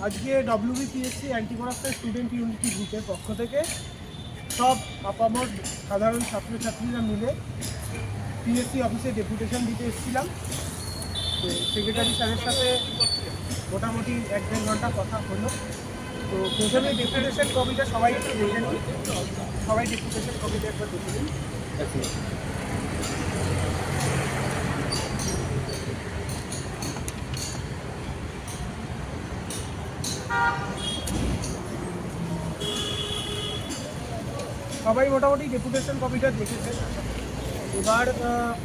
আজকে WBPSC anti corruption student unity গ্রুপের পক্ষ থেকে সব আপামর সাধারণ ছাত্রছাত্রীরা মিলে পিএসসি অফিসে ডেপুটেশন দিতে এসেছিলাম। তো সেক্রেটারি স্যারের সাথে মোটামুটি 1-1.5 ঘন্টা কথা হলো। তো প্রথমে ডেপুটেশন কপিটা সবাই একটু দেখে নিন, সবাই ডেপুটেশন কপিটা একবার দেখে নিন। সবাই মোটামুটি ডেপুটেশন কপিটা দেখেছেন। এবার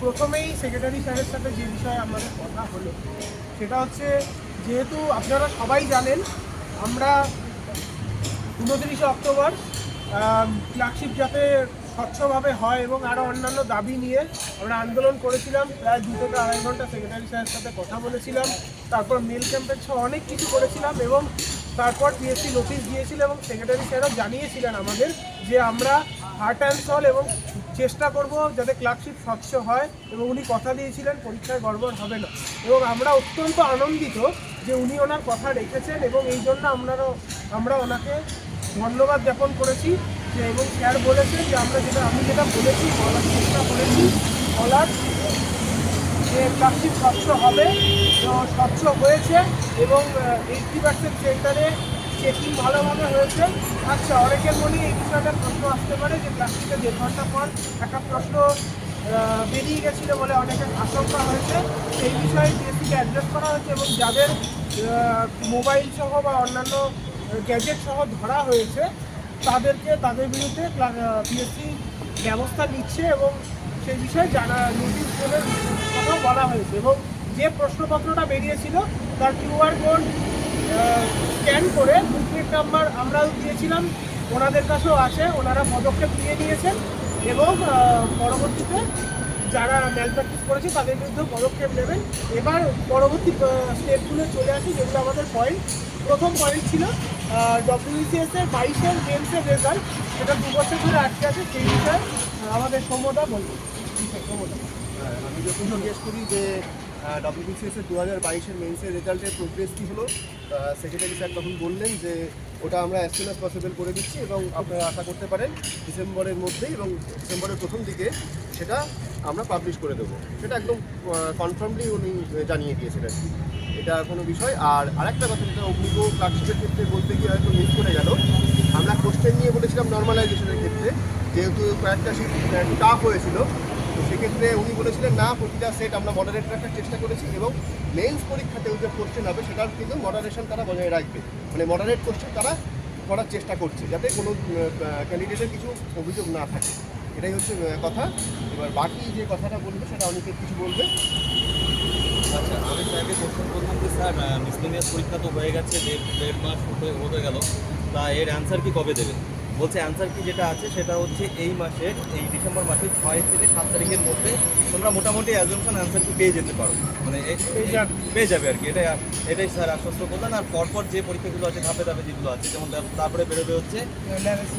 প্রথমেই সেক্রেটারি স্যারের সাথে যে বিষয়ে আমাদের কথা হলো সেটা হচ্ছে, যেহেতু আপনারা সবাই জানেন আমরা 29 অক্টোবর ক্লার্কশিপ যাতে স্বচ্ছভাবে হয় এবং আরও অন্যান্য দাবি নিয়ে আমরা আন্দোলন করেছিলাম। প্রায় 2 থেকে 2.5 ঘন্টা সেক্রেটারি স্যারের সাথে কথা বলেছিলাম, তারপর মেল ক্যাম্পেন সহ অনেক কিছু করেছিলাম এবং তারপর পিএসসি নোটিশ দিয়েছিল এবং সেক্রেটারি স্যারও জানিয়েছিলেন আমাদের যে আমরা হার্ট অ্যান্ড সল এবং চেষ্টা করব যাতে ক্লার্কশিপ স্বচ্ছ হয়, এবং উনি কথা দিয়েছিলেন পরীক্ষায় গড়বড় হবে না। এবং আমরা অত্যন্ত আনন্দিত যে উনি ওনার কথা রেখেছেন এবং এই জন্য আমরা ওনাকে ধন্যবাদ জ্ঞাপন করেছি। যে এবং স্যার বলেছেন যে আমি যেটা বলেছি বলার চেষ্টা করেছি, বলার যে ক্লার্কশিপ স্বচ্ছ হবে, স্বচ্ছ হয়েছে এবং 80% সেন্টারে চেকিং ভালোভাবে হয়েছে। আচ্ছা, অনেকের মনে এই বিষয়টা প্রশ্ন আসতে পারে যে ক্লার্কশিপে 1.5 ঘন্টা পর একটা প্রশ্ন বেরিয়ে গেছিলো বলে অনেকের আশঙ্কা হয়েছে। সেই বিষয়ে পিএসসিকে অ্যাড্রেস করা হয়েছে এবং যাদের মোবাইল সহ বা অন্যান্য গ্যাজেট সহ ধরা হয়েছে তাদের বিরুদ্ধে পিএসসি ব্যবস্থা নিচ্ছে এবং সেই বিষয়ে নোটিশ দেওয়ার কথা বলা হয়েছে। এবং যে প্রশ্নপত্রটা বেরিয়েছিল তার QR কোড স্ক্যান করে বুকলেট নাম্বার আমরাও দিয়েছিলাম, ওনাদের কাছেও আছে, ওনারা পদক্ষেপ নিয়ে নিয়েছেন এবং পরবর্তীতে যারা ম্যাল প্র্যাকটিস করেছে তাদের বিরুদ্ধে পদক্ষেপ নেবেন। এবার পরবর্তী স্টেপগুলো চলে আসি, যেগুলো আমাদের পয়েন্ট। প্রথম পয়েন্ট ছিল WBCS-এর 22-এর মেন্সের রেজাল্ট, সেটা 2 বছর ধরে আটকে আছে, সেই বিষয়ে আমাদের সৌম্যদা বলবে। আমি যখন জিজ্ঞেস করি যে WBCS-এর 2022-এর মেন্সের রেজাল্টের প্রোগ্রেস কী হলো, সেক্রেটারি স্যার তখন বললেন যে ওটা আমরা অ্যাজ সুন অ্যাজ পসিবল করে দিচ্ছি এবং আপনারা আশা করতে পারেন ডিসেম্বরের মধ্যেই এবং ডিসেম্বরের প্রথম দিকে সেটা আমরা পাবলিশ করে দেবো। সেটা একদম কনফার্মলি উনি জানিয়ে দিয়েছেন আর কি, এটা কোনো বিষয়। আর আরেকটা কথা যেটা অগ্নিগো ক্লার্কশিপের ক্ষেত্রে বলতে গিয়ে হয়তো মিস করে গেল, আমরা কোশ্চেন নিয়ে বলেছিলাম নর্মালাইজেশনের ক্ষেত্রে, যেহেতু কয়েকটা শিট টাফ হয়েছিল, তো সেক্ষেত্রে উনি বলেছিলেন না প্রতিটা সেট আমরা মডারেট রাখার চেষ্টা করেছি এবং মেন্স পরীক্ষাতেও যে কোশ্চেন হবে সেটার কিন্তু মডারেশন তারা বজায় রাখবে, মানে মডারেট কোশ্চেন তারা করার চেষ্টা করছে যাতে কোনো ক্যান্ডিডেটের কিছু অভিযোগ না থাকে। এটাই হচ্ছে কথা। এবার বাকি যে কথাটা বলবে সেটা অনেকে কিছু বলবে। আচ্ছা, আমি স্যারকে কোশ্চেন করলাম যে স্যার মিসলেনিয়াস পরীক্ষা তো হয়ে গেছে, 1.5 মাস হতে গেল, তা এর অ্যান্সার কি কবে দেবেন? বলছে অ্যান্সার কি যেটা আছে সেটা হচ্ছে এই মাসের, এই ডিসেম্বর মাসের 6 থেকে 7 তারিখের মধ্যে তোমরা মোটামুটি অ্যাজম্পশন অ্যান্সার কি পেয়ে যেতে পারো, মানে পেয়ে যাবে আর কি। এটাই স্যার আশ্বস্ত করলেন। আর পরপর যে পরীক্ষাগুলো আছে ধাপে ধাপে যেগুলো আছে, যেমন তারপরে বেরোবে হচ্ছে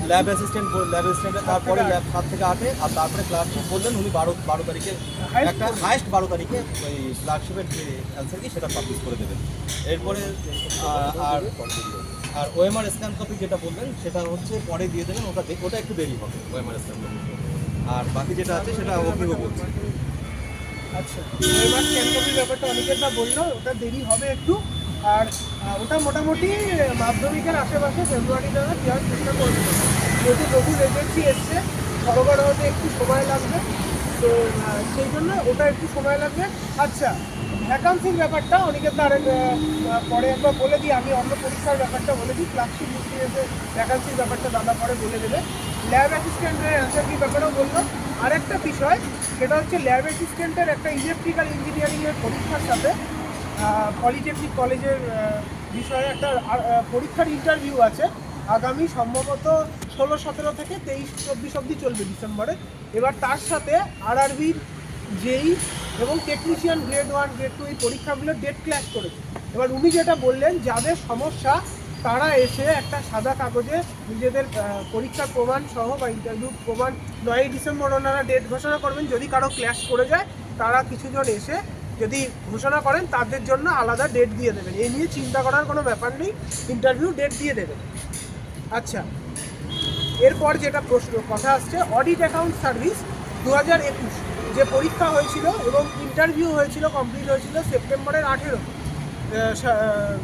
ল্যাব অ্যাসিস্ট্যান্টে, তারপরে ল্যাব 7 থেকে 8-এ, আর তারপরে ক্লার্কশিপ বললেন উনি 12 তারিখে, একটা হায়েস্ট 12 তারিখে ওই ক্লার্কশিপের যে অ্যান্সার কি সেটা পাবলিশ করে দেবেন। এরপরে আর ওএমআর স্ক্যান কপি যেটা বললেন সেটা হচ্ছে পরে দিয়ে দেবেন, ওটা একটু দেরি হবে ওএমআর স্ক্যান কপি। আর বাকি যেটা আছে সেটা অগ্নিগো বলছে। আচ্ছা, ওএমআর স্ক্যান কপির ব্যাপারটা অনেকেরটা বললো, ওটা দেরি হবে একটু। আর ওটা মোটামুটি মাধ্যমিকের আশেপাশে ফেব্রুয়ারি নাগাদ দেওয়ার চেষ্টা করবে, যেহেতু নতুন এজেন্সি এসছে, সরবরাহ হতে একটু সময় লাগবে, তো সেই জন্য ওটা একটু সময় লাগবে। আচ্ছা, ভ্যাকান্সির ব্যাপারটা অনেকের তো আরেক পরে একবার বলে দিই, আমি অন্য পরীক্ষার ব্যাপারটা বলে দিই। ক্লার্কশিপ মিস্ট্রিতে ভ্যাকান্সির ব্যাপারটা দাদা পরে বলে দেবে। ল্যাব অ্যাসিস্ট্যান্টের অ্যান্সার কি ব্যাপারেও বললো। আরেকটা বিষয় সেটা হচ্ছে ল্যাব অ্যাসিস্ট্যান্টের একটা ইলেকট্রিক্যাল ইঞ্জিনিয়ারিংয়ের পরীক্ষার সাথে পলিটেকনিক কলেজের বিষয়ে একটা পরীক্ষার ইন্টারভিউ আছে আগামী সম্ভবত 16-17 থেকে 23-24 অবধি চলবে ডিসেম্বরে। এবার তার সাথে RRBর জেই এবং টেকনিশিয়ান গ্রেড 1 গ্রেড 2 এই পরীক্ষাগুলোর ডেট ক্ল্যাশ করেছে। এবার উনি যেটা বললেন, যাদের সমস্যা তারা এসে একটা সাদা কাগজে নিজেদের পরীক্ষার প্রমাণ সহ বা ইন্টারভিউ প্রমাণ 9 ডিসেম্বর ওনারা ডেট ঘোষণা করবেন। যদি কারো ক্ল্যাশ করে যায় তারা কিছুজন এসে যদি ঘোষণা করেন তাদের জন্য আলাদা ডেট দিয়ে দেবেন, এই নিয়ে চিন্তা করার কোনো ব্যাপার নেই, ইন্টারভিউ ডেট দিয়ে দেবেন। আচ্ছা, এরপর যেটা প্রশ্ন কথা আসছে, অডিট অ্যাকাউন্ট সার্ভিস 2021 যে পরীক্ষা হয়েছিল এবং ইন্টারভিউ হয়েছিল, কমপ্লিট হয়েছিল সেপ্টেম্বরের 18,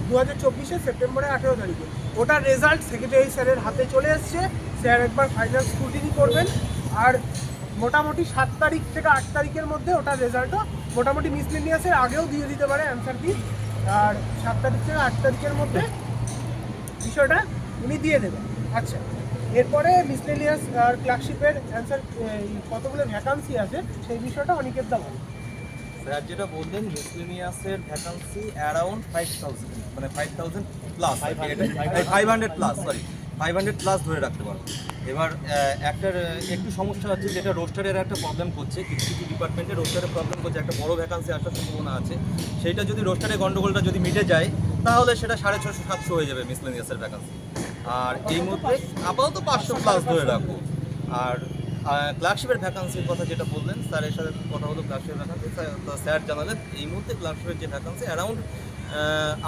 2024 সেপ্টেম্বরের 18 তারিখে, ওটার রেজাল্ট সেক্রেটারি স্যারের হাতে চলে এসছে। স্যার একবার ফাইনাল স্ক্রুটিনি করবেন, আর মোটামুটি 7 তারিখ থেকে 8 তারিখের মধ্যে ওটার রেজাল্টও মোটামুটি মিসলেনিয়াসের আগেও দিয়ে দিতে পারে অ্যান্সার কি, আর 7 তারিখ থেকে 8 তারিখের মধ্যে বিষয়টা উনি দিয়ে দেবেন। আচ্ছা, এরপরে মিসলেনিয়াস আর ক্লার্কশিপের অ্যান্সার কতগুলো ভ্যাকান্সি আছে সেই বিষয়টা অনিকেত দা বলেন। স্যার যেটা বললেন মিসলেনিয়াসের ভ্যাকান্সি অ্যারাউন্ড 5000, মানে 5000 প্লাস, 500 প্লাস, সরি 500 প্লাস ধরে রাখতে পারবো। এবার একটার একটু সমস্যা হচ্ছে, যেটা রোস্টারের একটা প্রবলেম করছে, কিছু কিছু ডিপার্টমেন্টে রোস্টারের প্রবলেম করছে, একটা বড় ভ্যাকান্সি আসার সম্ভাবনা আছে। সেইটা যদি রোস্টারের গন্ডগোলটা যদি মিটে যায় তাহলে সেটা 650-700 হয়ে যাবে মিসলেনিয়াসের ভ্যাকান্সি। আর এই মুহূর্তে আপাতত 500 প্লাস ধরে রাখবো। আর ক্লার্কশিপের ভ্যাকান্সির কথা যেটা বললেন, স্যারের সাথে কথা হলো ক্লার্কশিপের ভ্যাকান্সি, স্যার জানালেন এই মুহূর্তে ক্লার্কশিপের যে ভ্যাকান্সি অ্যারাউন্ড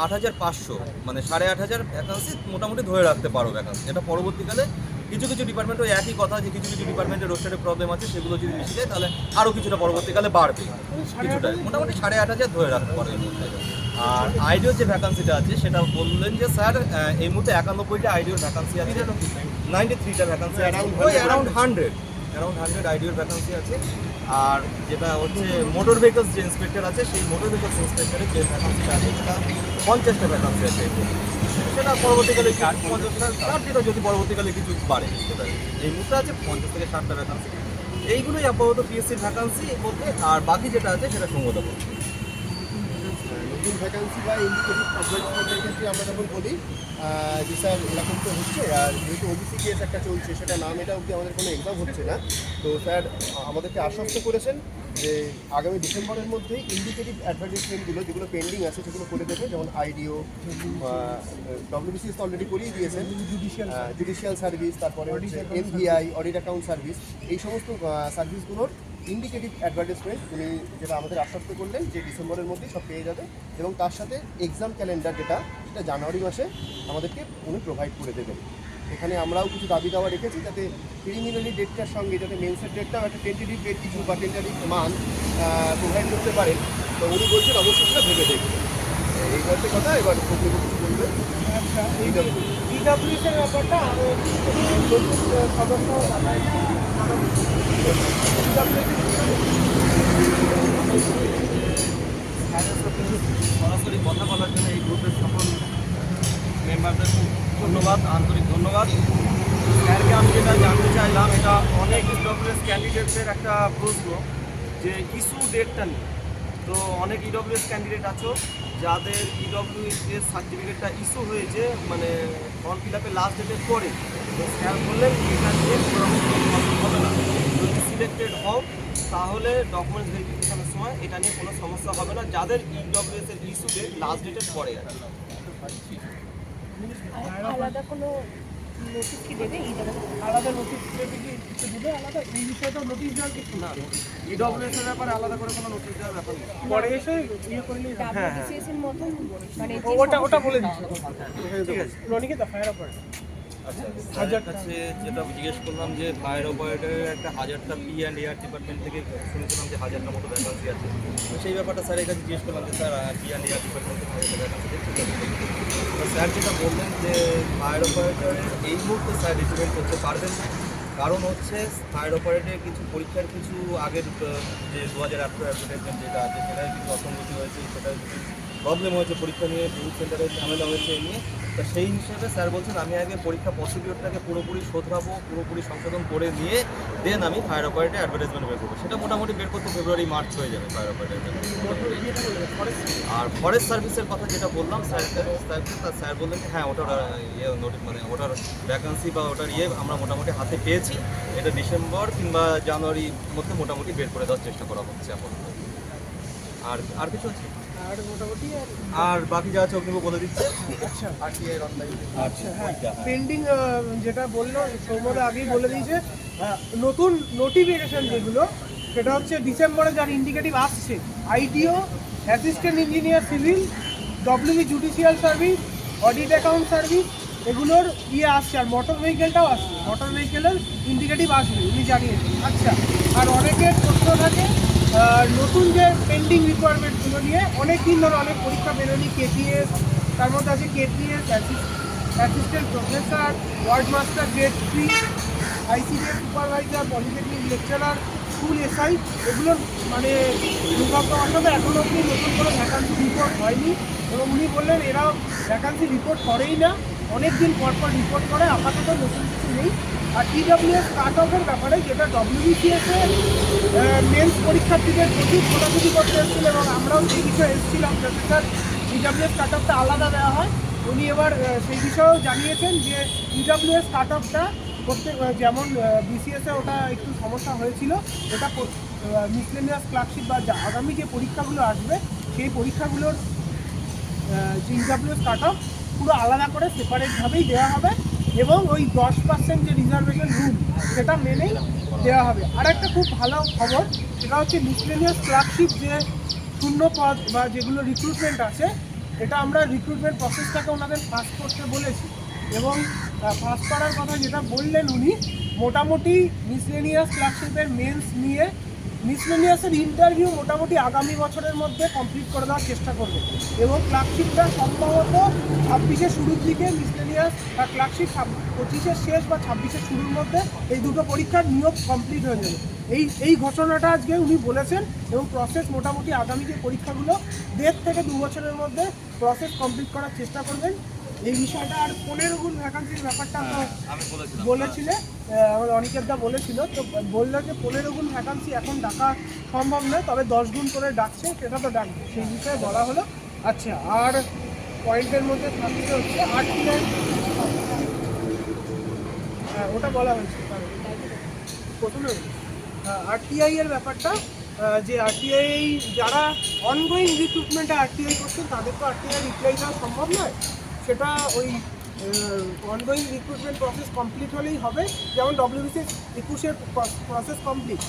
8500, মানে 8500 ভ্যাকান্সি মোটামুটি ধরে রাখতে পারো ভ্যাকান্সি। এটা পরবর্তীকালে কিছু কিছু ডিপার্টমেন্ট ওই একই কথা, যে কিছু কিছু ডিপার্টমেন্টের রোস্টারের প্রবলেম আছে, সেগুলো যদি মিশে যায় তাহলে আরও কিছুটা পরবর্তীকালে বাড়বে, কিছুটা মোটামুটি 8500 ধরে রাখতে পারো এই মুহূর্তে। আর আইডিওর যে ভ্যাকান্সিটা আছে সেটা বললেন যে স্যার এই মুহূর্তে 91টা আইডিওর ভ্যাকান্সি আছে, 93টা ভ্যাকান্সি অ্যারাউন্ড 100 আইডিওর ভ্যাকান্সি আছে। আর যেটা হচ্ছে মোটর ভেহিকলস যে ইন্সপেক্টর আছে, সেই মোটর ভেহিকলস ইন্সপেক্টরের যে ভ্যাকান্সিটা আছে সেটা 50টা ভ্যাকান্সি আছে। সেটা পরবর্তীকালে 50টা, আর যেটা যদি পরবর্তীকালে কিছু বাড়ে সেটা এই মুহূর্তে আছে 50 থেকে 60টা ভ্যাকান্সি। এইগুলোই আপাতত পিএসসির ভ্যাকান্সি বলতে, আর বাকি যেটা আছে সেটা সঙ্গত বলতে। নতুন ভ্যাকান্সি বা ইন্ডিকেটিভ অ্যাডভার্টাইজমেন্টের ক্ষেত্রে আমরা যখন বলি যে স্যার এরকম তো হচ্ছে, আর যেহেতু ওবিসি কেস একটা চলছে, সেটা নাম এটা অবধি আমাদের কোনো এক্সাম হচ্ছে না, তো স্যার আমাদেরকে আশ্বস্ত করেছেন যে আগামী ডিসেম্বরের মধ্যেই ইন্ডিকেটিভ অ্যাডভার্টাইজমেন্টগুলো যেগুলো পেন্ডিং আছে সেগুলো করে দেবে, যেমন আইডিও, ডব্লিউবিসিএস অলরেডি করিয়ে দিয়েছেন, জুডিশিয়াল সার্ভিস, তারপরে হচ্ছে এমভিআই, অডিট অ্যাকাউন্ট সার্ভিস, এই সমস্ত সার্ভিসগুলোর ইন্ডিকেটিভ অ্যাডভার্টাইজমেন্ট উনি যেটা আমাদের আশ্বস্ত করলেন যে ডিসেম্বরের মধ্যেই সব পেয়ে যাবে, এবং তার সাথে এক্সাম ক্যালেন্ডার যেটা সেটা জানুয়ারি মাসে আমাদেরকে উনি প্রোভাইড করে দেবেন। এখানে আমরাও কিছু দাবি দাওয়া রেখেছি, যাতে প্রিলিমিনারি ডেটটার সঙ্গে যাতে মেন্সের ডেটটাও একটা টেন্টেটিভ ডেট কিছু বা টেন্টেটিভ মান প্রোভাইড করতে পারেন। তো উনি বলছেন অবশ্যই সেটা ভেবে দেখবেন। এই হচ্ছে কথা। এবার কর্তৃপক্ষ কিছু বলবেন। আচ্ছা, ইডব্লিউএস এর ব্যাপারটা আরও নতুন সদস্য সরাসরি কথা বলার জন্য এই গ্রুপের সকল মেম্বারদের ধন্যবাদ, আন্তরিক ধন্যবাদ। স্যারকে আমি যেটা জানতে চাইলাম, এটা অনেক ইডব্লিউএস ক্যান্ডিডেটদের একটা প্রশ্ন যে ইস্যু ডেটটা নেই। তো অনেক ইডব্লিউএস ক্যান্ডিডেট আছো যাদের ইডব্লিউএস সার্টিফিকেটটা ইস্যু হয়েছে, মানে ফর্ম ফিল আপের লাস্ট ডেটের পরে। তো স্যার বললেন এটা নিয়ে কোনো হবে না, যদি সিলেক্টেড হও তাহলে ডকুমেন্টস ভেরিফিকেশনের সময় এটা নিয়ে কোনো সমস্যা হবে না, যাদের ইডব্লিউএস এর ইস্যু ডেট লাস্ট ডেটের পরে আছে। আলাদা কোনো নোটিশ কি দেবে আলাদা নোটিশ দেবে কি কিছু দেবে আলাদা, এই বিষয়টা নোটিশ দেওয়ার কিছু না, ইডব্লিউএস এর ব্যাপারে আলাদা করে কোনো নোটিশ দেওয়ার ব্যাপার নেই। পরে এসে ইয়ে করলেই হবে। ডাব্লিউবিসিএস এর মতন মানে ওটা বলে দিচ্ছি। ঠিক আছে। রনিকে দা ফায়ার অপারেটর আচ্ছা, স্যারের কাছে যেটা জিজ্ঞেস করলাম যে ফায়ার অপারেটরের একটা 1000টা P&AR ডিপার্টমেন্ট থেকে শুনেছিলাম যে 1000টা মতো ভ্যাকান্সি আছে। তো সেই ব্যাপারটা স্যারের কাছে জিজ্ঞেস করলাম যে স্যার P&AR ডিপার্টমেন্ট থেকে 1000টা ভ্যাকান্সি তো স্যার যেটা বললেন যে ফায়ার অপারেটরের এই মুহূর্তে স্যার রিক্রুটমেন্ট করতে পারবেন না, কারণ হচ্ছে ফায়ার অপারেটরের কিছু পরীক্ষার কিছু আগের যে 2018 অ্যাডভার্টাইজমেন্ট যেটা আছে সেটার কিছু অসঙ্গতি হয়েছে, সেটার কিছু প্রবলেম হয়েছে, পরীক্ষা নিয়ে বহু সেন্টারে ঝামেলা হয়েছে এই নিয়ে। তো সেই হিসেবে স্যার বলছেন আমি আগে পরীক্ষা প্রসিডিওরটাকে পুরোপুরি শোধরাবো, পুরোপুরি সংশোধন করে নিয়ে দেন আমি ফায়ার অপারেটর অ্যাডভার্টাইজমেন্ট বের করবো। সেটা মোটামুটি বের করতে ফেব্রুয়ারি মার্চ হয়ে যাবে ফায়ার অপারেটর। আর ফরেস্ট সার্ভিসের কথা যেটা বললাম স্যার বললেন যে হ্যাঁ ওটার ইয়ে নোটিস, মানে ওটার ভ্যাকান্সি বা ওটার ইয়ে আমরা মোটামুটি হাতে পেয়েছি, এটা ডিসেম্বর কিংবা জানুয়ারির মধ্যে মোটামুটি বের করে দেওয়ার চেষ্টা করা হচ্ছে আপাতত। আর কিছু আছে? আর মোটামুটি আর বাকি যা আছে অগ্নিব বলে দিচ্ছে। আচ্ছা আরটিআই অনলাইন আচ্ছা, হ্যাঁ পেন্ডিং যেটা বললো সৌম্যদা আগেই বলে দিয়েছে, নতুন নোটিফিকেশন যেগুলো সেটা হচ্ছে ডিসেম্বরে যার ইন্ডিকেটিভ আসছে আইডিও, assistant engineer civil, WB judicial service, audit account service, এগুলোর আসছে। আর মোটর ভেহিকেলটাও আসছে, মোটর ভেহিকেলের ইন্ডিকেটিভ আসবে উনি জানিয়েছেন। আচ্ছা, আর অনেকের প্রশ্ন থাকে নতুন যে পেন্ডিং রিকোয়ারমেন্টগুলো নিয়ে, অনেক দিন ধরে অনেক পরীক্ষা বেরোনি, কেপিএস, তার মধ্যে আছে KPS, assistant professor, ward master grade 3, ICDS supervisor, polytechnic lecturer, school SI, এগুলোর মানে দুর্ভাগ্য অসবে এখনও অবধি নতুন কোনো ভ্যাকান্সি রিপোর্ট হয়নি। এবং উনি বললেন এরা ভ্যাকান্সি রিপোর্ট করেই না, অনেক দিন পর পর রিপোর্ট করে, আপাতত নতুন কিছু নেই। আর ইডব্লিউএস কাট অফের ব্যাপারে, যেটা ডব্লিউবিসিএসে মেন্স পরীক্ষার্থীদের প্রচুর ছোটাছুটি করতে এসেছিল এবং আমরাও সেই বিষয়ে এসেছিলাম, যাতে স্যার ইডব্লিউএস কাট অফটা আলাদা দেওয়া হয়। উনি এবার সেই বিষয়েও জানিয়েছেন যে ইডব্লিউএস কাট অফটা করতে, যেমন বিসিএসে ওটা একটু সমস্যা হয়েছিল, ওটা মিসলেনিয়াস ক্লার্কশিপ বা আগামী যে পরীক্ষাগুলো আসবে সেই পরীক্ষাগুলোর যে ইডব্লিউএস কাট অফ পুরো আলাদা করে সেপারেটভাবেই দেওয়া হবে এবং ওই 10% যে রিজার্ভেশন রুল সেটা মেনেই দেওয়া হবে। আর একটা খুব ভালো খবর, সেটা হচ্ছে মিসলেনিয়াস ক্লার্কশিপ যে শূন্য পদ বা যেগুলো রিক্রুটমেন্ট আছে, এটা আমরা রিক্রুটমেন্ট প্রসেসটাকে ওনাদের ফাস্ট করতে বলেছি। এবং ফাস্ট করার কথা যেটা বললেন উনি, মোটামুটি মিসলেনিয়াস ক্লার্কশিপের মেন্স নিয়ে মিসলেনিয়াসের ইন্টারভিউ মোটামুটি আগামী বছরের মধ্যে কমপ্লিট করে দেওয়ার চেষ্টা করবে। এবং ক্লার্কশিপটা সম্ভবত 26-এর শুরুর দিকে, মিসলেনিয়াস আর ক্লার্কশিপ 25-এর শেষ বা 26-এর শুরুর মধ্যে এই দুটো পরীক্ষার নিয়োগ কমপ্লিট হয়ে যাবে। এই ঘোষণাটা আজকে উনি বলেছেন। এবং প্রসেস মোটামুটি আগামী যে পরীক্ষাগুলো 1.5 থেকে 2 বছরের মধ্যে প্রসেস কমপ্লিট করার চেষ্টা করবেন। এই বিষয়টা আর 15 গুণ ভ্যাকান্সির ব্যাপারটা তো বলেছিলেন, আমাদের অনিকেতদা বলেছিল, তো বললো যে 15 গুণ ভ্যাকান্সি এখন ডাকা সম্ভব নয়, তবে 10 গুণ করে ডাকছে, সেটা তো ডাকবে, সেই বিষয়ে বলা হলো। আচ্ছা, আর পয়েন্টের মধ্যে থাকতে হচ্ছে আরটিআই, হ্যাঁ ওটা বলা হয়েছে প্রথমে আরটিআই এর ব্যাপারটা, যে আরটিআই যারা অনগোয়িং রিক্রুটমেন্টে আরটিআই করছেন তাদের তো আরটিআই রিপ্লাই দেওয়া সম্ভব নয়, সেটা ওই অনগোয়িং রিক্রুটমেন্ট প্রসেস কমপ্লিট হলেই হবে। যেমন ডব্লিউবিসিএস 21-এর প্রসেস কমপ্লিট,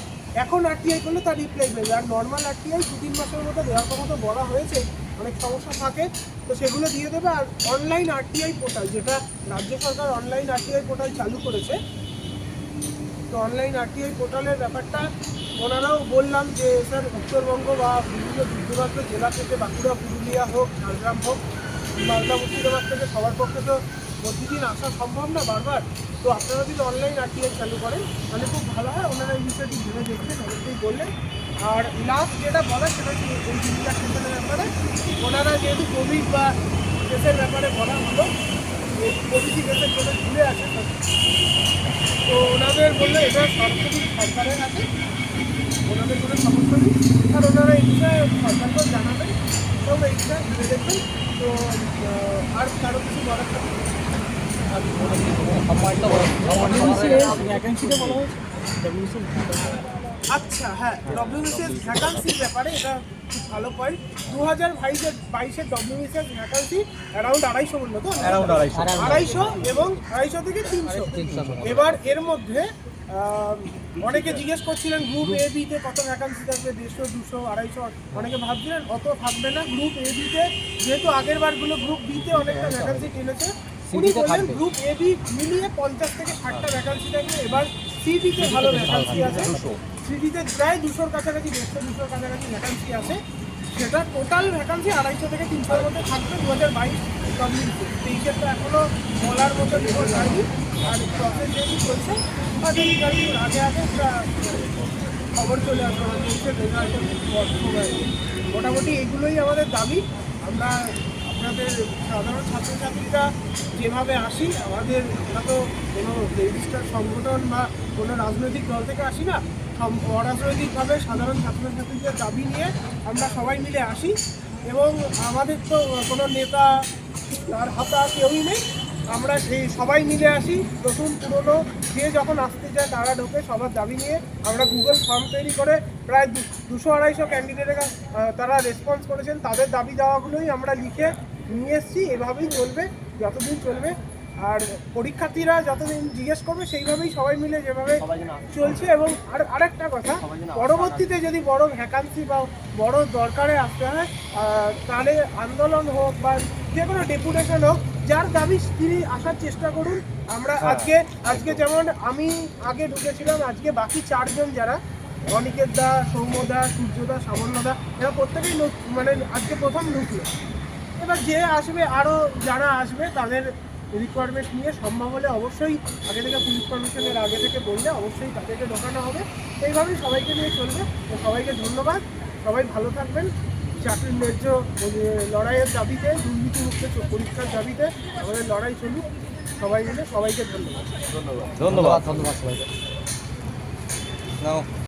এখন আরটিআই করলে তার রিপ্লাই দেবে। আর নর্মাল আরটিআই 2-3 মাসের মধ্যে দেওয়ার কথা তো বলা হয়েছে, অনেক সমস্যা থাকে, তো সেগুলো দিয়ে দেবে। আর অনলাইন আরটিআই পোর্টাল, যেটা রাজ্য সরকার অনলাইন আরটিআই পোর্টাল চালু করেছে, তো অনলাইন আরটিআই পোর্টালের ব্যাপারটা ওনারাও বললাম যে স্যার উত্তরবঙ্গ বা বিভিন্ন দূরদূরান্ত জেলা থেকে, বাঁকুড়া, পুরুলিয়া হোক, ঝাড়গ্রাম হোক, মালদা, মুর্শিদাবাদ থেকে সবার পক্ষে তো প্রতিদিন আসা সম্ভব না বারবার, তো আপনারা যদি অনলাইন আরটিআই চালু করেন তাহলে খুব ভালো হয়। ওনারা এই বিষয়টি ভেবে দেখবেন, অনেকেই বললেন। আর লাস্ট যেটা বলা, সেটা হচ্ছে এই জীবিকা সেন্টারের ব্যাপারে, ওনারা যেহেতু কোভিড বা কেসের ব্যাপারে বলা হলো, কোভিড কেসের জন্য ঘুরে আছে, তো ওনাদের বললে এটা সরকারি সরকারের আছে, ওনাদের কোনো সমস্যা নেই। আর ওনারা এই বিষয়ে সরকারকেও জানাবেন এবং এই বিষয়ে ভেবে দেখবেন। তো আর কারো কিছু বলার থাকে? আচ্ছা, হ্যাঁ, ডব্লিউবিসিএস ভ্যাকান্সির ব্যাপারে এটা খুব ভালো পয়েন্ট। 2022-এর ডব্লিউবিসিএস ভ্যাকান্সি অ্যারাউন্ড 250 বললো তো, 250 এবং 250 থেকে 300। এবার এর মধ্যে অনেকে জিজ্ঞেস করছিলেন গ্রুপ এ বিতে কত ভ্যাকান্সি থাকবে, 150, 200, 250, অনেকে ভাবছিলেন অত থাকবে না। গ্রুপ এ বিতে যেহেতু আগের বারগুলো গ্রুপ বিতে অনেকটা ভ্যাকান্সি টেনেছে, উনি বললেন গ্রুপ এ বি মিলিয়ে 50 থেকে 60টা ভ্যাকান্সি থাকবে। এবার সিডিতে ভালো ভ্যাকান্সি আছে, সিডিতে প্রায় 200-র কাছাকাছি, 150-200-র কাছাকাছি ভ্যাকান্সি আছে। সেটা টোটাল ভ্যাকান্সি 250 থেকে 300-এর মধ্যে থাকবে 2022 ডব্লিউবিসিএস। 23-এর তো এখনও বলার মতো রিপোর্ট হয়নি, আর প্রসেস যেহেতু চলছে, তাদের ইন্টারভিউর আগে একটা খবর চলে আসবে, রেজাল্টের সময়। মোটামুটি এগুলোই আমাদের দাবি। আমরা আপনাদের সাধারণ ছাত্রছাত্রীরা যেভাবে আসি, আমরা তো কোনো রেজিস্টার সংগঠন বা কোনো রাজনৈতিক দল থেকে আসি না, অরাজনৈতিকভাবে সাধারণ ছাত্রছাত্রীদের দাবি নিয়ে আমরা সবাই মিলে আসি। এবং আমাদের তো কোনো নেতা তার হাতা কেউই নেই, আমরা সেই সবাই মিলে আসি। নতুন পুরনো যে যখন আসতে চায় তারা ঢোকে, সবার দাবি নিয়ে আমরা গুগল ফর্ম তৈরি করে প্রায় 200-250 ক্যান্ডিডেটের তারা রেসপন্স করেছেন, তাদের দাবি দেওয়াগুলোই আমরা লিখে নিয়ে এসেছি। এভাবেই চলবে, যতদিন চলবে আর পরীক্ষার্থীরা যতদিন জিজ্ঞেস করবে সেইভাবেই সবাই মিলে যেভাবে চলছে। এবং আরেকটা কথা, পরবর্তীতে যদি বড় ভ্যাকান্সি বা বড় দরকারে আসতে হয় তাহলে আন্দোলন হোক বা যে কোনো ডেপুটেশন হোক, যার দাবি তিনি আসার চেষ্টা করুন। আমরা আজকে যেমন আমি আগে ঢুকেছিলাম, আজকে বাকি 4 জন যারা অনিকেত দা, সৌম্যদা, সূর্যদা, সাবর্ণদা, এরা প্রত্যেকেই মানে আজকে প্রথম ঢুকলো। এবার যে আসবে, আরও যারা আসবে তাদের রিকোয়ারমেন্ট নিয়ে সম্ভব হলে অবশ্যই আগে থেকে পুলিশ কমিশনের আগে থেকে বললে অবশ্যই তাদেরকে ঢোকানো হবে। এইভাবেই সবাইকে নিয়ে চলবে। তো সবাইকে ধন্যবাদ, সবাই ভালো থাকবেন। চাকরির ন্যায্য লড়াইয়ের দাবিতে, দুর্নীতিমুক্ত পরীক্ষার দাবিতে আমাদের লড়াই চলুক সবাই মিলে। সবাইকে ধন্যবাদ। ধন্যবাদ সবাইকে। নাও